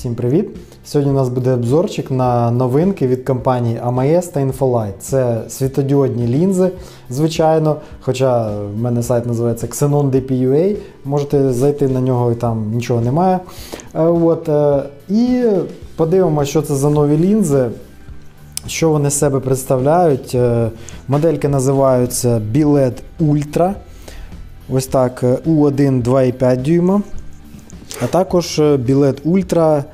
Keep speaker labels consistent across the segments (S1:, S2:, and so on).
S1: Всім привіт! Сьогодні у нас буде обзорчик на новинки від компанії AMS та Infolight. Це світодіодні лінзи, звичайно, хоча в мене сайт називається Xenon DP.ua, можете зайти на нього і там нічого немає. І подивимося, що це за нові лінзи, що вони з себе представляють. Модельки називаються BLED Ultra, ось так, U1 2,5 дюйма. А також BLED Ultra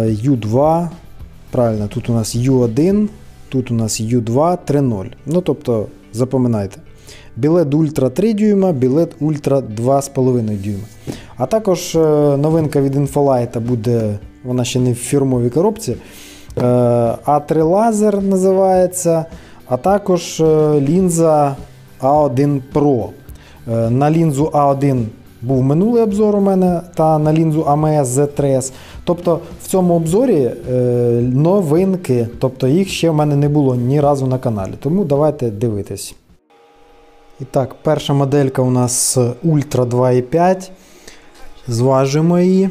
S1: U2, правильно, тут у нас U1, тут у нас U2 3.0. Ну, тобто, запам'ятайте. BLED Ultra 3 дюйма, BLED Ultra 2,5 дюйма. А також новинка від Infolight буде, вона ще не в фірмовій коробці, A3 лазер називається, а також лінза A1 Pro. На лінзу A1 був минулий обзор у мене, та на лінзу AMS Z3S. Тобто в цьому обзорі новинки, тобто їх ще в мене не було ні разу на каналі. Тому давайте дивитись. І так, перша моделька у нас Ultra 2,5. Зважимо її.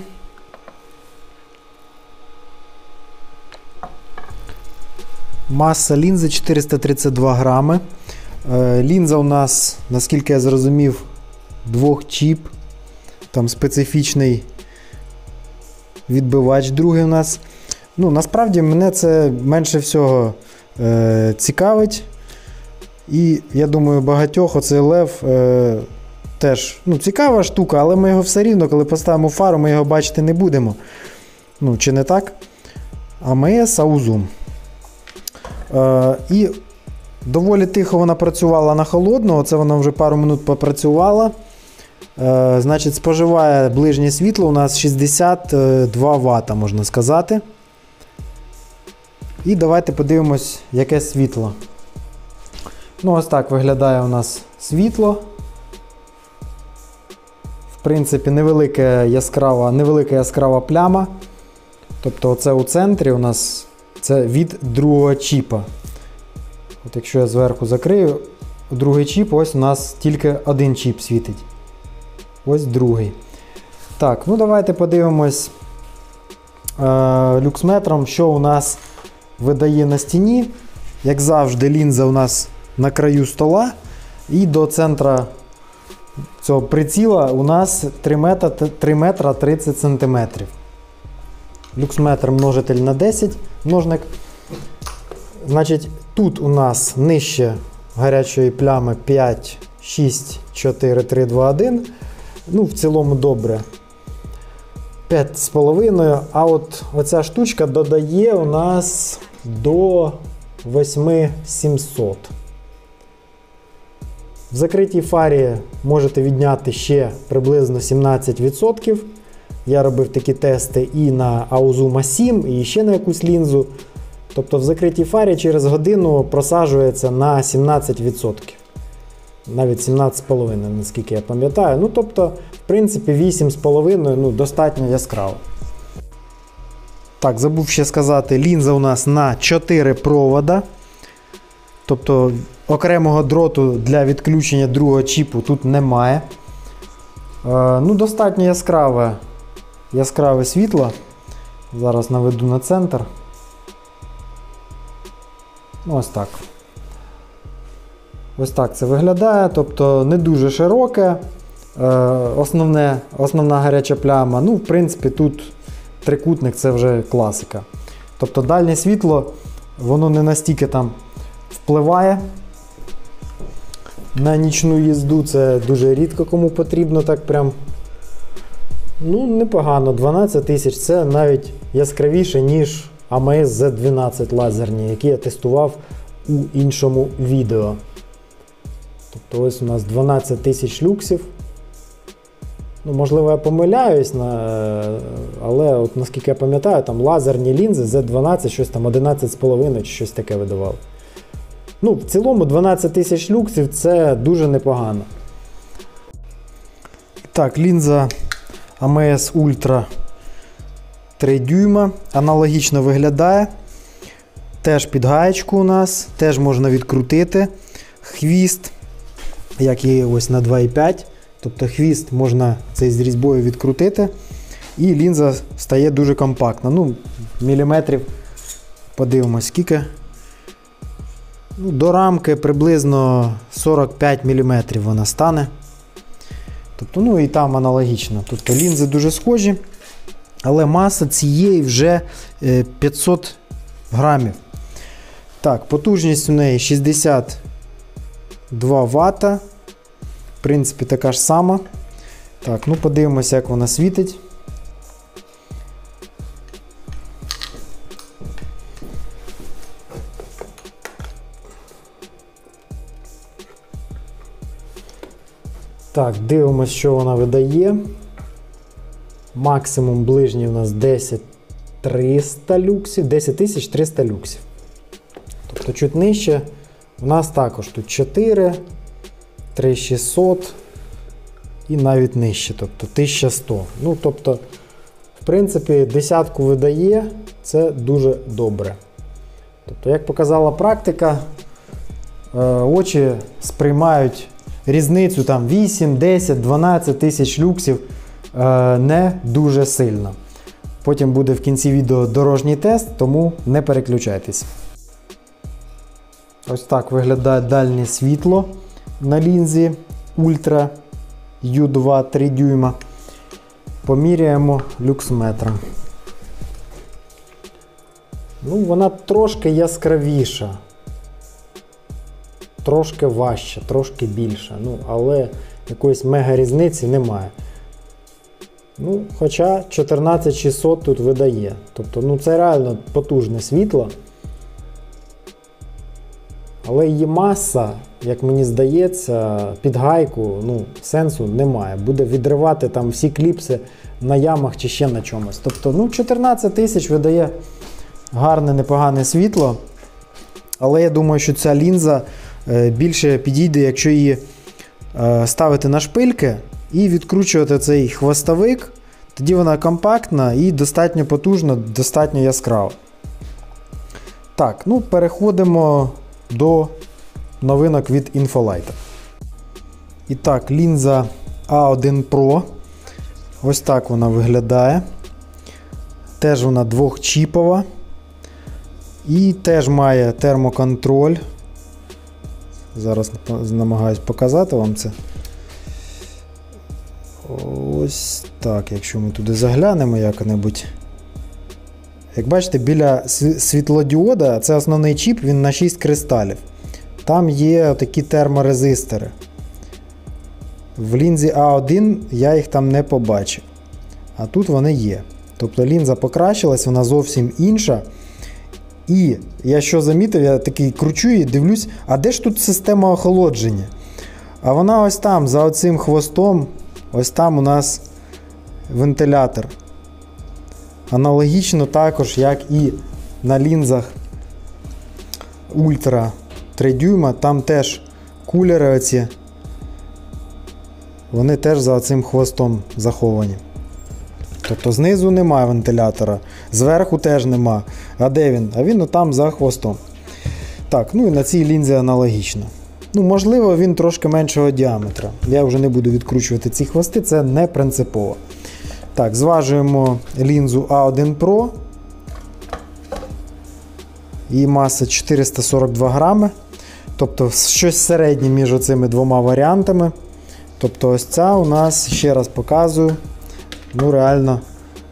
S1: Маса лінзи 432 грами. Лінза у нас, наскільки я зрозумів, двохчіп, там специфічний відбивач другий у нас. Ну, насправді мене це менше всього цікавить. І я думаю, багатьох оцей лев теж цікава штука, але ми його все рівно, коли поставимо фару, ми його бачити не будемо. Ну, чи не так? AMS AUZOOM. І доволі тихо вона працювала на холодного, це вона вже пару минут попрацювала. Значить, споживає ближнє світло у нас 62 Вт, можна сказати. І давайте подивимось, яке світло. Ну, ось так виглядає у нас світло. В принципі, невелика яскрава пляма. Тобто, оце у центрі у нас це від другого чіпа. От якщо я зверху закрию, другий чіп, ось у нас тільки один чіп світить. Ось другий. Так, ну давайте подивимось люксметром, що у нас видає на стіні. Як завжди, лінза у нас на краю стола. І до центра цього приціла у нас 3 метра 30 сантиметрів. Люксметр множитель на 10 множник. Значить, тут у нас нижче гарячої плями 5, 6, 4, 3, 2, 1. Ну, в цілому добре. 5,5. А от оця штучка додає у нас до 8700. В закритій фарі можете відняти ще приблизно 17%. Я робив такі тести і на AUZOOM A7, і ще на якусь лінзу. Тобто в закритій фарі через годину просаджується на 17%. Навіть 17,5, наскільки я пам'ятаю. Ну, тобто, в принципі, 8,5, достатньо яскраво. Так, забув ще сказати, лінза у нас на 4 провода. Тобто, окремого дроту для відключення другого чіпу тут немає. Достатньо яскраве світло. Зараз наведу на центр. Ось так. Ось так це виглядає, тобто не дуже широке, основна гаряча пляма. Ну, в принципі, тут трикутник, це вже класика. Тобто дальнє світло, воно не настільки там впливає на нічну їзду, це дуже рідко кому потрібно так прям. Непогано, 12 тисяч, це навіть яскравіше, ніж AMS Z12 лазерні, які я тестував у іншому відео. Тобто ось у нас 12 тисяч люксів. Можливо, я помиляюсь, але от наскільки я пам'ятаю, там лазерні лінзи Z12, щось там 11,5 чи щось таке видавали. В цілому 12 тисяч люксів це дуже непогано. Так, лінза AMS Ultra 3 дюйма. Аналогічно виглядає. Теж під гаєчку у нас, теж можна відкрутити хвіст, як і ось на 2,5. Тобто хвіст можна цей з різьбою відкрутити. і лінза стає дуже компактна. Ну, міліметрів, подивимось, скільки. Ну, до рамки приблизно 45 мм вона стане. Тобто, ну і там аналогічно. Тобто лінзи дуже схожі, але маса цієї вже 500 грамів. Так, потужність у неї 62 Вт. В принципі, така ж сама. Так, ну подивимося, як вона світить. Так, дивимося, що вона видає. Максимум ближній у нас 10300 люксів, 10300 люксів. Тобто чуть нижче у нас також тут 4, 3600 і навіть нижче, тобто 1100. Ну, тобто, в принципі, десятку видає, це дуже добре. Тобто, як показала практика, очі сприймають різницю там 8, 10, 12 тисяч люксів не дуже сильно. Потім буде в кінці відео дорожній тест, тому не переключайтесь. Ось так виглядає дальнє світло на лінзі Ultra U2 3 дюйма. Поміряємо люксметром. Ну, вона трошки яскравіша. Трошки важче, трошки більше, ну, але якоїсь мега різниці немає. Ну, хоча 14600 тут видає. Тобто, ну, це реально потужне світло. Але її маса, як мені здається, під гайку, ну, сенсу немає. Буде відривати там всі кліпси на ямах чи ще на чомусь. Тобто, ну, 14 тисяч видає гарне, непогане світло. Але я думаю, що ця лінза більше підійде, якщо її ставити на шпильки і відкручувати цей хвостовик. Тоді вона компактна і достатньо потужна, достатньо яскрава. Так, ну переходимо до новинок від Infolight. І так, лінза A1 Pro. Ось так вона виглядає. Теж вона двохчіпова. І теж має термоконтроль. Зараз намагаюсь показати вам це. Ось так, якщо ми туди заглянемо як-небудь. Як бачите, біля світлодіода, це основний чіп, він на 6 кристалів. Там є такі терморезистори. В лінзі A1 я їх там не побачив. А тут вони є. Тобто лінза покращилась, вона зовсім інша. І я що замітив, я такий кручу і дивлюсь, а де ж тут система охолодження? А вона ось там, за оцим хвостом, ось там у нас вентилятор. Аналогічно також, як і на лінзах Ultra 3 дюйма, там теж кулери оці, вони теж за оцим хвостом заховані. Тобто знизу немає вентилятора, зверху теж нема. А де він? А він отам за хвостом. Так, ну і на цій лінзі аналогічно. Ну, можливо, він трошки меншого діаметра. Я вже не буду відкручувати ці хвости, це не принципово. Так, зважуємо лінзу A1 Pro. Її маса 442 грами. Тобто щось середнє між оцими двома варіантами. Тобто ось ця у нас, ще раз показую, ну реально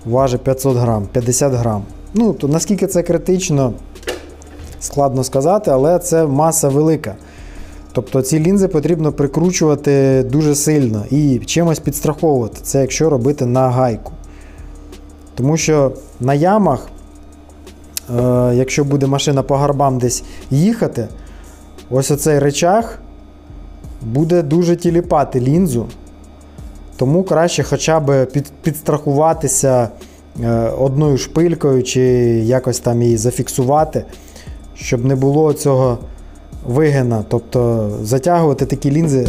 S1: важить 500 грам, 50 грам. Ну, то наскільки це критично, складно сказати, але це маса велика. Тобто ці лінзи потрібно прикручувати дуже сильно і чимось підстраховувати. Це якщо робити на гайку. Тому що на ямах, якщо буде машина по горбам десь їхати, ось оцей рычаг буде дуже тіліпати лінзу. Тому краще хоча б підстрахуватися одною шпилькою чи якось там її зафіксувати, щоб не було цього вигина. Тобто затягувати такі лінзи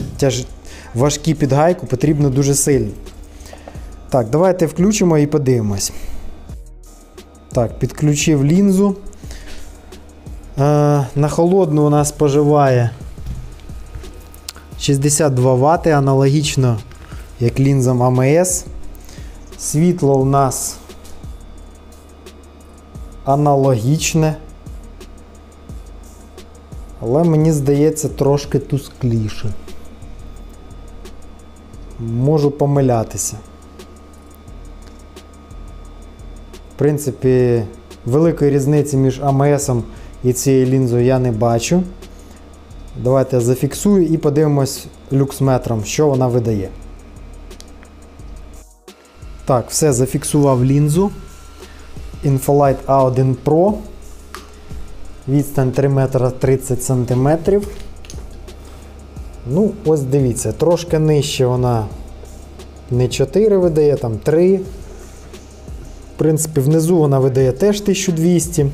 S1: важкі під гайку потрібно дуже сильно. Так, давайте включимо і подивимось. Так, підключив лінзу. На холодну у нас споживає 62 Вт, аналогічно як лінзам АМС. Світло у нас аналогічне, але мені здається трошки тускліше. Можу помилятися. В принципі, великої різниці між АМС і цією лінзою я не бачу. Давайте я зафіксую і подивимось люксметром, що вона видає. Так, все, зафіксував лінзу. Infolight A1 Pro. Відстань 3 метра 30 сантиметрів. Ну, ось дивіться, трошки нижче вона не 4 видає, там 3. В принципі, внизу вона видає теж 1200.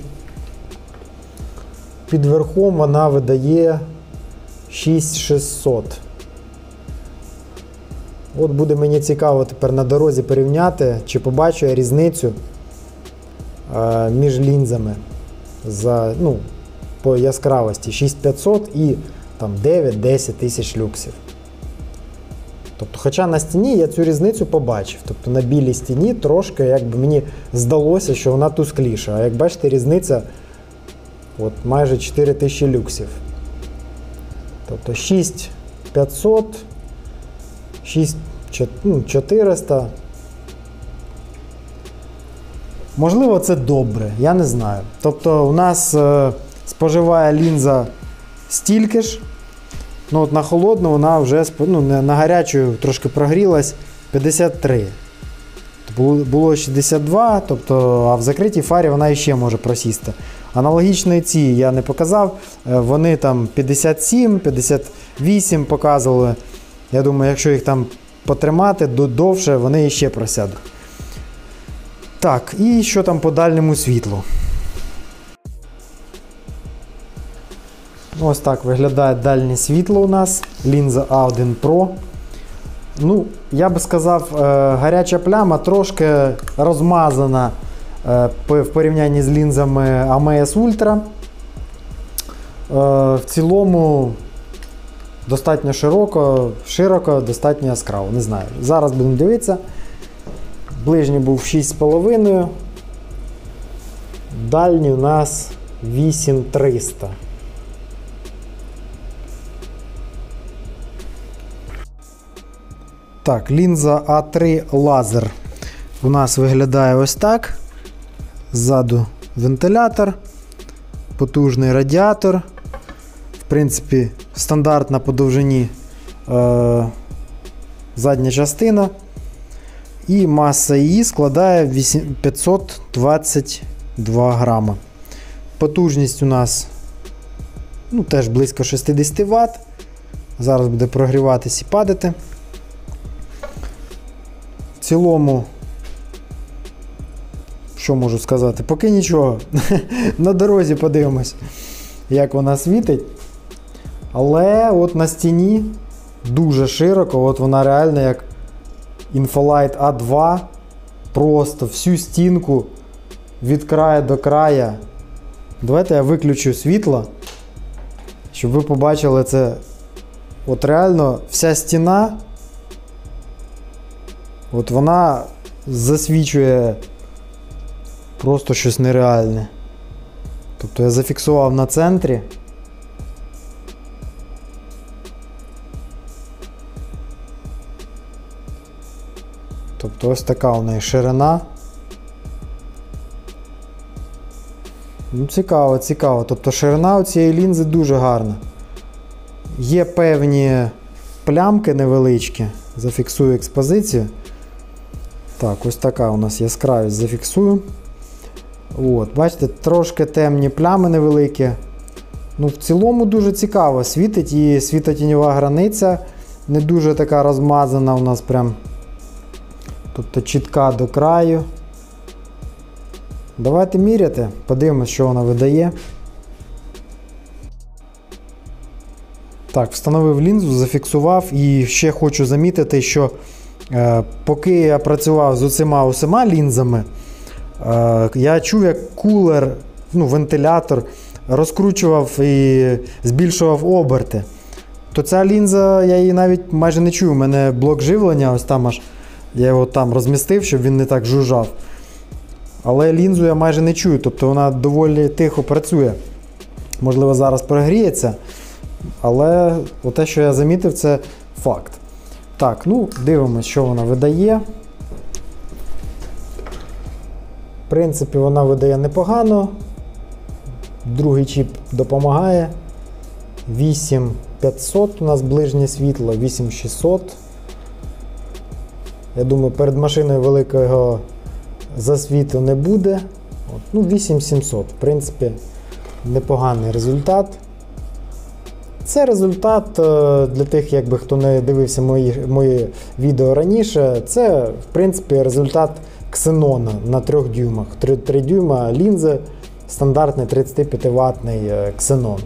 S1: Під верхом вона видає 6600. От буде мені цікаво тепер на дорозі порівняти, чи побачу я різницю між лінзами по яскравості 6500 і там 9-10 тисяч люксів. Тобто, хоча на стіні я цю різницю побачив. Тобто на білій стіні трошки, якби мені здалося, що вона тускліша. А як бачите, різниця от майже 4000 люксів. Тобто 6500, 6400. Можливо, це добре, я не знаю. Тобто у нас споживає лінза стільки ж. Ну от на холодну вона вже, на гарячу трошки прогрілась 53. Було 62, тобто, а в закритій фарі вона іще може просісти. Аналогічної ці я не показав, вони там 57, 58 показували. Я думаю, якщо їх там потримати довше, вони іще просядуть. Так, і що там по дальньому світлу? Ось так виглядає дальнє світло у нас, лінза A1 Pro. Ну, я би сказав, гаряча пляма трошки розмазана в порівнянні з лінзами AMS Ultra. В цілому достатньо широко, достатньо яскраво, не знаю. Зараз будемо дивитися. Ближній був 6,5. Дальній у нас 8300. Так, лінза A3 лазер у нас виглядає ось так. Ззаду вентилятор, потужний радіатор. В принципі, стандартна по довжині задня частина. І маса її складає 522 грама. Потужність у нас теж близько 60 Вт. Зараз буде прогріватись і падати. В цілому, що можу сказати? Поки нічого. На дорозі подивимось, як вона світить. Але от на стіні дуже широко, от вона реально як Infolight A2, просто всю стінку від краю до краю. Давайте я виключу світло, щоб ви побачили це. От реально вся стіна, от вона засвічує просто щось нереальне. Тобто я зафіксував на центрі. Тобто ось така у неї ширина. Ну, цікаво, цікаво. Тобто ширина у цієї лінзи дуже гарна. Є певні плямки невеличкі. Зафіксую експозицію. Так, ось така у нас яскравість, зафіксую. От, бачите, трошки темні плями невеликі. Ну, в цілому дуже цікаво світить, і світлотіньова границя не дуже така розмазана у нас прям. Тобто чітка до краю. Давайте міряти, подивимось, що вона видає. Так, встановив лінзу, зафіксував, і ще хочу замітити, що поки я працював з усіма лінзами, я чув, як кулер, вентилятор розкручував і збільшував оберти. То ця лінза, я її навіть майже не чую, у мене блок живлення ось там аж Я його там розмістив, щоб він не так жужжав. Але лінзу я майже не чую, тобто вона доволі тихо працює. Можливо, зараз прогріється, але те, що я замітив, це факт. Так, ну, дивимось, що вона видає. В принципі, вона видає непогано. Другий чіп допомагає. 8500 у нас ближнє світло, 8600. Я думаю, перед машиною великого засвіту не буде. Ну, 8700, в принципі, непоганий результат. Це результат для тих, якби хто не дивився мої відео раніше, це, в принципі, результат ксенона на 3 дюймах. 3 дюйма лінзи, стандартний 35-ваттний ксенон.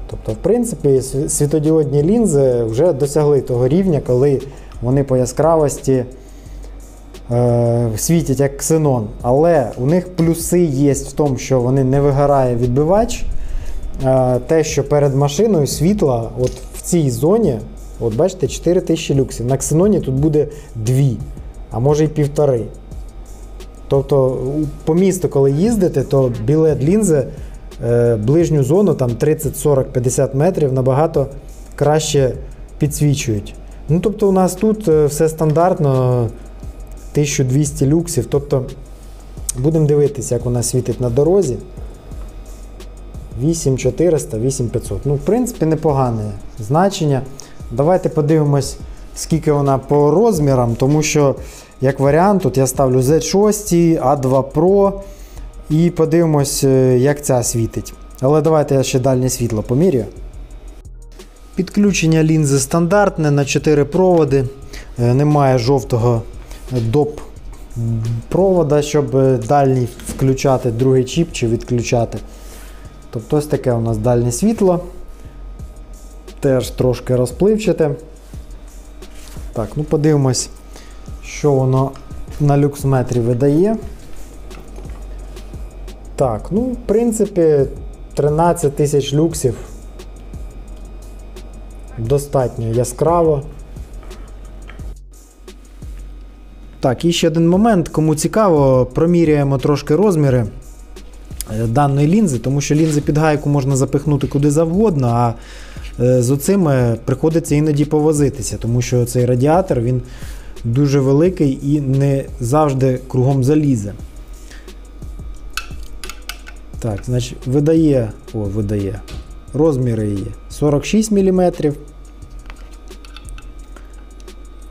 S1: Тобто, в принципі, світодіодні лінзи вже досягли того рівня, коли вони по яскравості світять як ксенон. Але у них плюси є в тому, що вони не вигорає відбивач. Те, що перед машиною світла от в цій зоні, от бачите, 4000 люксів. На ксеноні тут буде 2, а може і 1,5. Тобто по місту, коли їздите, то білет лінзи ближню зону, там 30, 40, 50 метрів, набагато краще підсвічують. Ну, тобто у нас тут все стандартно, 1200 люксів. Тобто будемо дивитися, як вона світить на дорозі. 8400, 8500. Ну, в принципі, непогане значення. Давайте подивимось, скільки вона по розмірам, тому що, як варіант, тут я ставлю Z6, A2 Pro і подивимось, як ця світить. Але давайте я ще дальнє світло поміряю. Підключення лінзи стандартне на 4 проводи. Немає жовтого доп провода, щоб дальній включати другий чіп чи відключати. Тобто ось таке у нас дальнє світло. Теж трошки розпливчате. Так, ну подивимось, що воно на люксметрі видає. Так, ну в принципі 13 тисяч люксів. Достатньо яскраво. Так, і ще один момент, кому цікаво, проміряємо трошки розміри даної лінзи, тому що лінзи під гайку можна запихнути куди завгодно, а з оцими приходиться іноді повозитися, тому що цей радіатор, він дуже великий і не завжди кругом залізе. Так, значить, видає розміри її 46 мм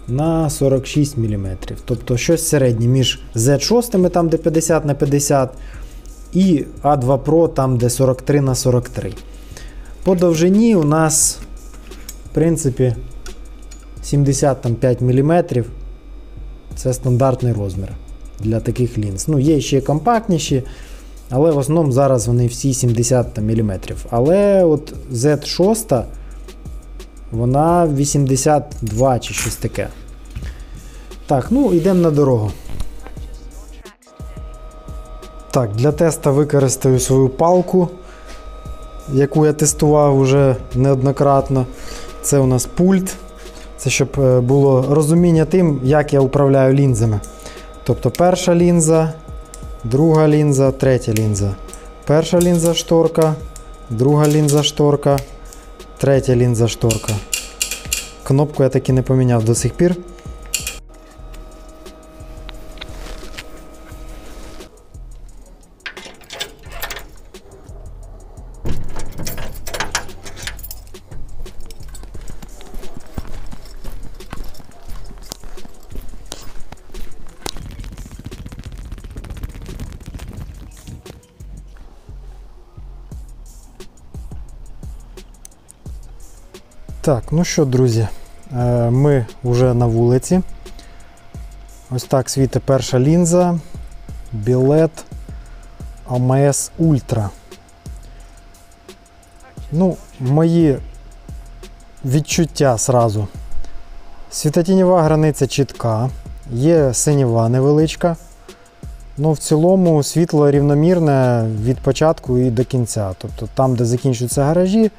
S1: на 46 мм. Тобто щось середнє між Z6, там де 50 на 50, і A2 Pro, там де 43 на 43. По довжині у нас, в принципі, 75 мм. Це стандартний розмір для таких лінз. Ну, є ще компактніші, але в основному зараз вони всі 70 мм. Але от Z6, вона 82 чи щось таке. Так, ну йдемо на дорогу. Так, для тесту використаю свою палку, яку я тестував вже неоднократно. Це у нас пульт. Це щоб було розуміння тим, як я управляю лінзами. Тобто перша лінза, друга лінза, третя лінза. Перша лінза шторка, друга лінза шторка, третя лінза шторка. Кнопку я таки не поміняв до сих пір. Так, ну що, друзі, ми вже на вулиці. Ось так світить перша лінза Білет AMS Ultra. Ну, мої відчуття зразу. Світотіньова границя чітка, є синєва невеличка. Ну, в цілому світло рівномірне від початку і до кінця. Тобто там, де закінчуються гаражі,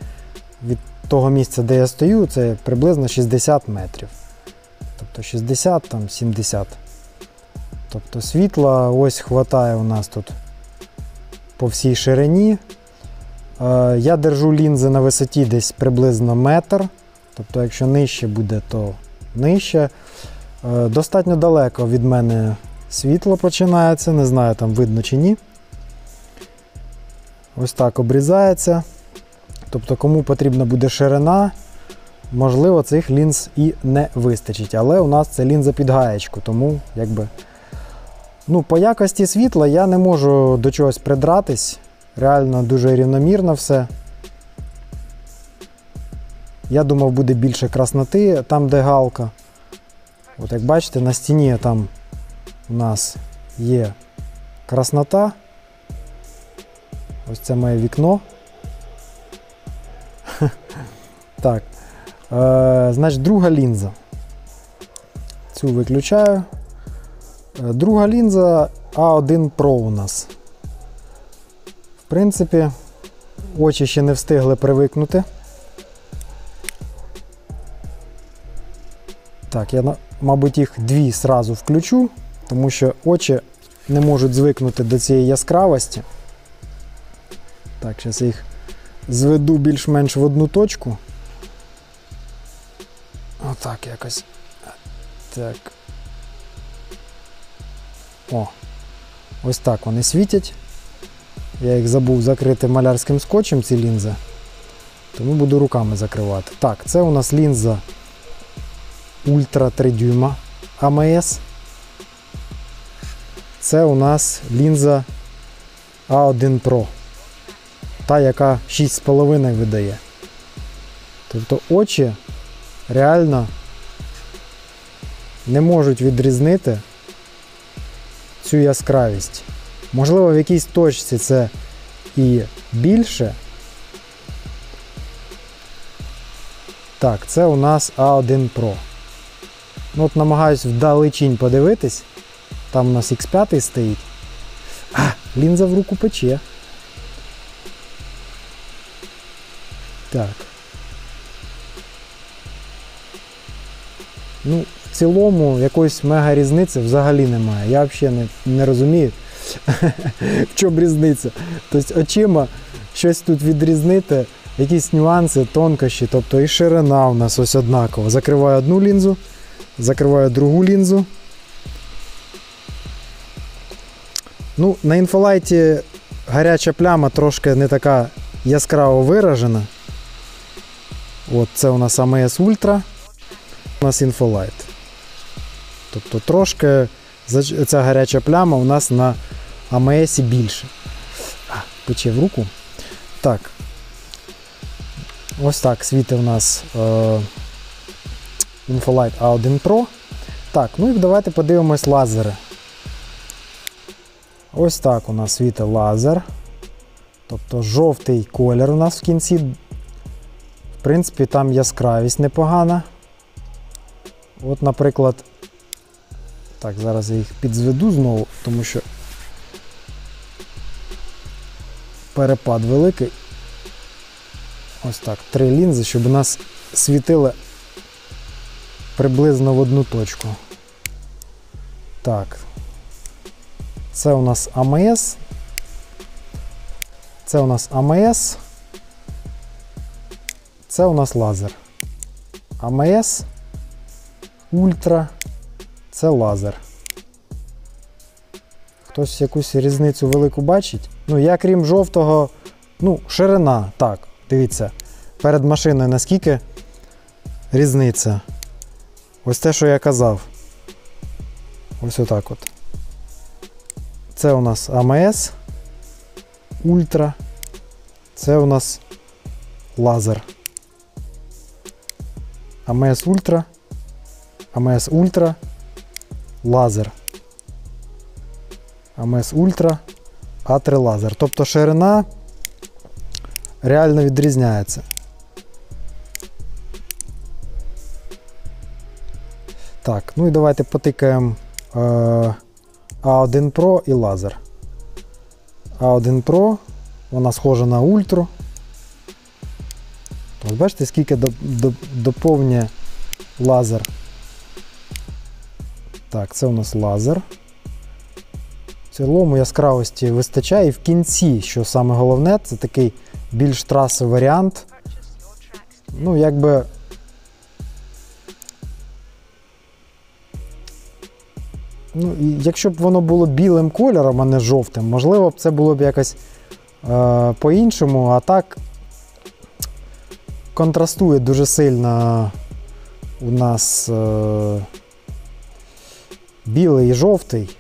S1: від того місця, де я стою, це приблизно 60 метрів. то 60, там 70. Тобто світла ось хватає у нас тут по всій ширині. Я держу лінзи на висоті десь приблизно метр. Тобто, якщо нижче буде, то нижче. Достатньо далеко від мене світло починається, не знаю, там видно чи ні. Ось так обрізається. Тобто, кому потрібна буде ширина, можливо, цих лінз і не вистачить. Але у нас це лінза під гаєчку, тому якби... Ну, по якості світла я не можу до чогось придратись. Реально дуже рівномірно все. Я думав, буде більше красноти там, де галка. От як бачите, на стіні там у нас є краснота. Ось це моє вікно. Так. Значить, друга лінза. Цю виключаю. Друга лінза A1 Pro у нас. В принципі, очі ще не встигли привикнути. Так, я, мабуть, їх дві зразу включу, тому що очі не можуть звикнути до цієї яскравості. Так, зараз я їх зведу більш-менш в одну точку. Отак якось. Так. О, ось так вони світять. Я їх забув закрити малярським скотчем, ці лінзи, тому буду руками закривати. Так, це у нас лінза Ультра 3 дюйма АМС. Це у нас лінза A1 Pro. Та, яка 6,5 видає. Тобто очі реально не можуть відрізнити цю яскравість. Можливо, в якійсь точці це і більше. Так, це у нас A1 Pro. Ну, от намагаюсь вдалечінь подивитись. Там у нас X5 стоїть. Лінза в руку пече. Так. Ну, в цілому якоїсь мега різниці взагалі немає. Я взагалі не розумію, в чому різниця. Тобто очима щось тут відрізнити, якісь нюанси, тонкощі, тобто і ширина у нас ось однакова. Закриваю одну лінзу, закриваю другу лінзу. Ну, на інфолайті гаряча пляма трошки не така яскраво виражена. От це у нас AMS Ultra, у нас інфолайт. Тобто трошки ця гаряча пляма у нас на AMS більше. Пече в руку. Так. Ось так світить у нас Infolight A1 Pro. Так, ну і давайте подивимось лазери. Ось так у нас світить лазер. Тобто жовтий колір у нас в кінці. В принципі, там яскравість непогана. От, наприклад, так, зараз я їх підзведу знову, тому що перепад великий. Ось так, 3 лінзи, щоб у нас світили приблизно в одну точку. Так. Це у нас AMS. Це у нас AMS. Це у нас лазер. AMS, Ультра, це лазер. Хтось якусь різницю велику бачить? Ну, я крім жовтого, ну, ширина, так, дивіться, перед машиною наскільки різниця. Ось те, що я казав. Ось отак от. Це у нас AMS, Ультра, це у нас лазер. AMS Ультра, AMS Ультра, лазер. AMS Ультра, А3 лазер. Тобто ширина реально відрізняється. Так, ну і давайте потикаємо A1 Pro і лазер. A1 Pro, вона схожа на Ультру. Ось бачите, скільки доповнює лазер Так, це у нас лазер. В цілому яскравості вистачає. І в кінці, що саме головне, це такий більш трасовий варіант. Ну, якби... Ну, і якщо б воно було білим кольором, а не жовтим, можливо б це було б якось по-іншому, а так контрастує дуже сильно у нас білий і жовтий.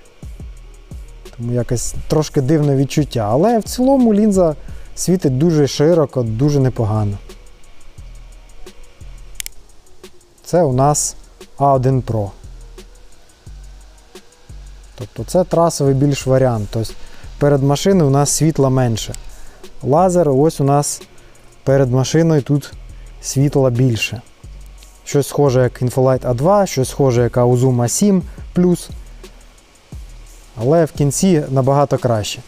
S1: Тому якось трошки дивне відчуття. Але в цілому лінза світить дуже широко, дуже непогано. Це у нас A1 Pro. Тобто це трасовий більш варіант. Тобто перед машиною у нас світла менше. Лазер, ось у нас перед машиною тут світла більше. Щось схоже як Infolight A2, щось схоже як Auzum A7+. Але в кінці набагато краще.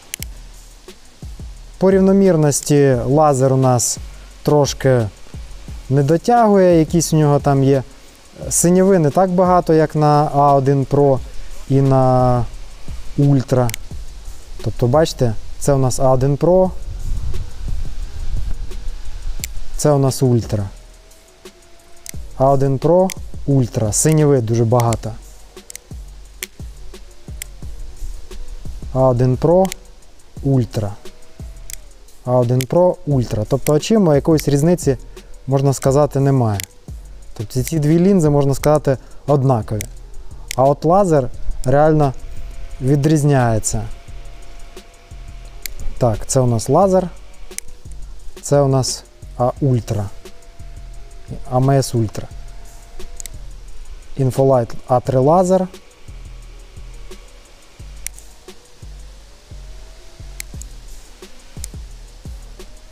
S1: По рівномірності лазер у нас трошки не дотягує, якісь у нього там є. Синєви не так багато, як на A1 Pro і на Ultra. Тобто, бачите, це у нас A1 Pro, це у нас Ultra. A1 Pro, Ultra. Синєви дуже багато. A1 Pro, Ultra. A1 Pro, Ultra. Тобто очима якоїсь різниці, можна сказати, немає. Тобто ці дві лінзи, можна сказати, однакові. А от лазер реально відрізняється. Так, це у нас лазер. Це у нас Ultra. AMS Ultra. Infolight A3 лазер.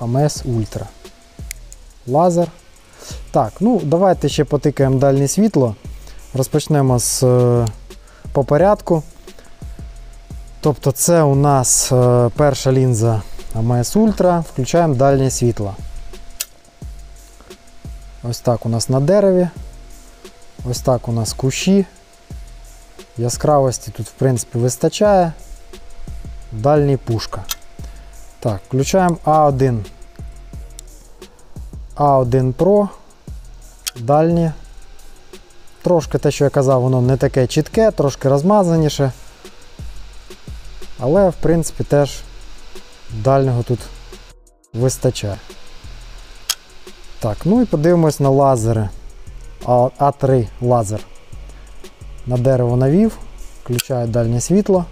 S1: AMS Ultra. Лазер. Так, ну давайте ще потикаємо дальнє світло. Розпочнемо по порядку. Тобто це у нас перша лінза AMS Ultra. Включаємо дальнє світло. Ось так у нас на дереві. Ось так у нас кущі. Яскравості тут, в принципі, вистачає. Дальній пушка. Так, включаємо A1. A1 Pro. Дальнє. Трошки те, що я казав, воно не таке чітке, трошки розмазаніше. Але, в принципі, теж дальнього тут вистачає. Так, ну і подивимось на лазери. A3 лазер. На дерево навів, включаю дальнє світло.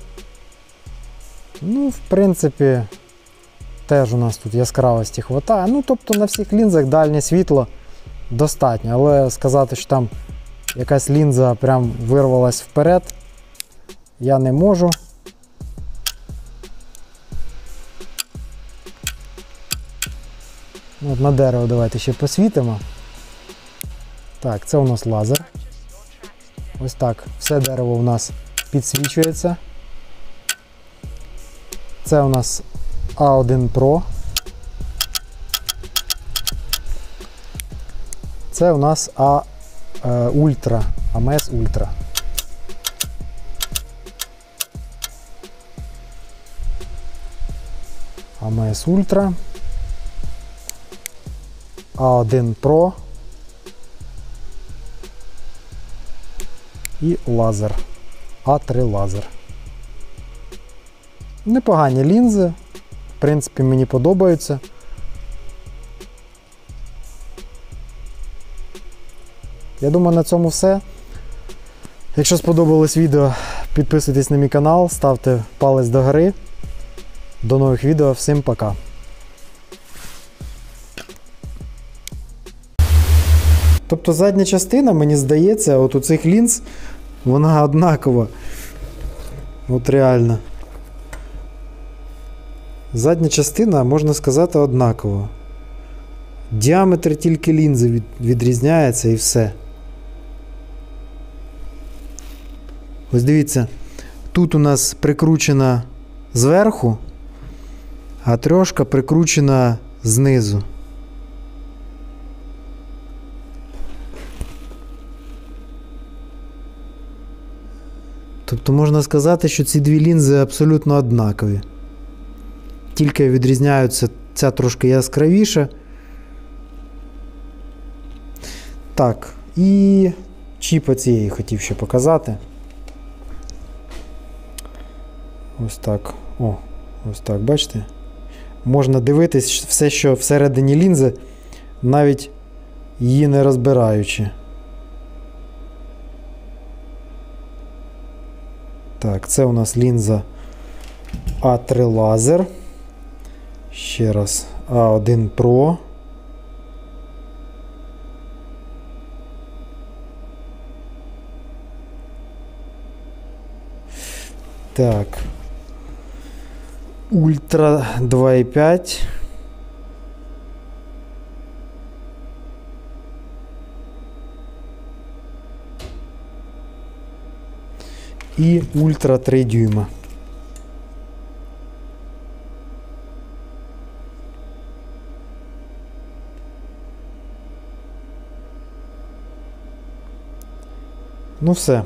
S1: Ну, в принципі, теж у нас тут яскравості хватає. Ну, тобто на всіх лінзах дальнє світло достатньо. Але сказати, що там якась лінза прям вирвалась вперед, я не можу. От на дерево давайте ще посвітимо. Так, це у нас лазер. Ось так, все дерево у нас підсвічується. Це у нас A1 Pro. Це у нас Ultra, AMS Ultra. AMS Ultra. A1 Pro. І лазер. A3 лазер. Непогані лінзи. В принципі, мені подобаються. Я думаю, на цьому все. Якщо сподобалось відео, підписуйтесь на мій канал, ставте палець догори. До нових відео. Всім пока. Тобто задня частина, мені здається, от у цих лінз, вона однакова. От реально. Задня частина, можна сказати, однакова. Діаметр тільки лінзи відрізняється і все. Ось дивіться, тут у нас прикручена зверху, а трошка прикручена знизу. Тобто можна сказати, що ці дві лінзи абсолютно однакові. Тільки відрізняються, ця трошки яскравіша. Так, і чіп оцієї хотів ще показати. Ось так. О, ось так, бачите? Можна дивитись все, що всередині лінзи, навіть її не розбираючи. Так, це у нас лінза А3 лазер. Ще раз, А1 Pro. Так. Ультра 2,5. І Ультра 3 дюйма. Ну все.